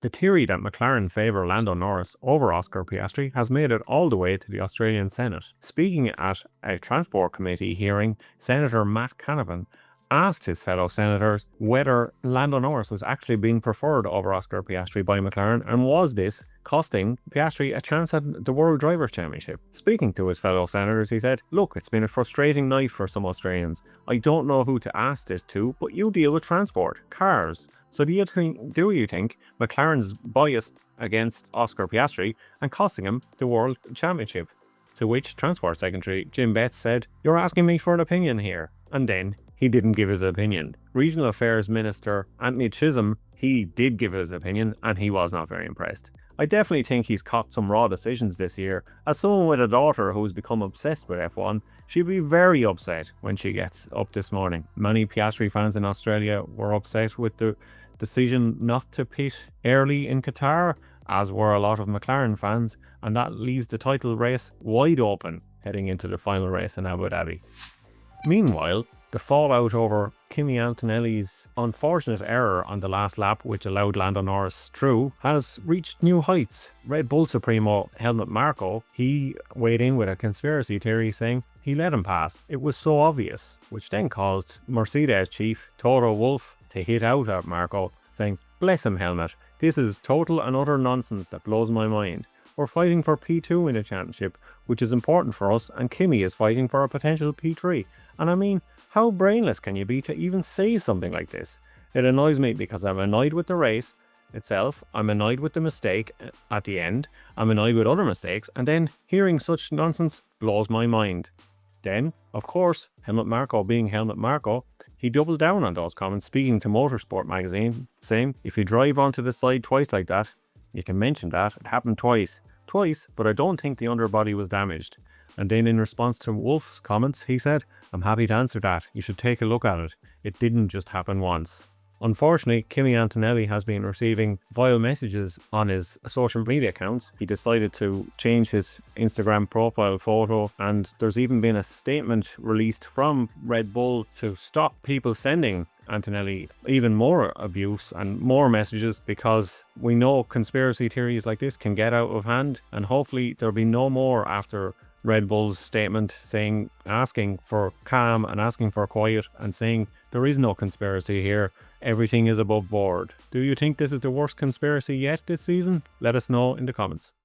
The theory that McLaren favour Lando Norris over Oscar Piastri has made it all the way to the Australian Senate. Speaking at a Transport Committee hearing, Senator Matt Canavan asked his fellow senators whether Lando Norris was actually being preferred over Oscar Piastri by McLaren, and was this costing Piastri a chance at the World Drivers' Championship. Speaking to his fellow senators, he said, "Look, it's been a frustrating night for some Australians. I don't know who to ask this to, but you deal with transport, cars. So do you think McLaren's biased against Oscar Piastri and costing him the World Championship?" To which Transport Secretary Jim Betts said, "You're asking me for an opinion here." And then he didn't give his opinion. Regional Affairs Minister Anthony Chisholm, he did give his opinion, and he was not very impressed. "I definitely think he's caught some raw decisions this year. As someone with a daughter who's become obsessed with F1, she'll be very upset when she gets up this morning." Many Piastri fans in Australia were upset with the decision not to pit early in Qatar, as were a lot of McLaren fans, and that leaves the title race wide open heading into the final race in Abu Dhabi. Meanwhile, the fallout over Kimi Antonelli's unfortunate error on the last lap, which allowed Lando Norris through, has reached new heights. Red Bull Supremo Helmut Marko, he weighed in with a conspiracy theory saying he let him pass. It was so obvious, which then caused Mercedes chief Toto Wolff to hit out at Marko, saying, "Bless him, Helmut, this is total and utter nonsense that blows my mind. We're fighting for P2 in the championship, which is important for us, and Kimi is fighting for a potential P3. And I mean, how brainless can you be to even say something like this?" It annoys me because I'm annoyed with the race itself, I'm annoyed with the mistake at the end, I'm annoyed with other mistakes, and then hearing such nonsense blows my mind. Then, of course, Helmut Marko being Helmut Marko, he doubled down on those comments, speaking to Motorsport magazine, saying, "If you drive onto the side twice like that, you can mention that. It happened twice, but I don't think the underbody was damaged." And then in response to Wolff's comments, he said, "I'm happy to answer that. You should take a look at it. It didn't just happen once." Unfortunately, Kimi Antonelli has been receiving vile messages on his social media accounts. He decided to change his Instagram profile photo, and there's even been a statement released from Red Bull to stop people sending Antonelli even more abuse and more messages, because we know conspiracy theories like this can get out of hand, and hopefully there'll be no more after Red Bull's statement asking for calm and asking for quiet and saying there is no conspiracy here, everything is above board. Do you think this is the worst conspiracy yet this season? Let us know in the comments.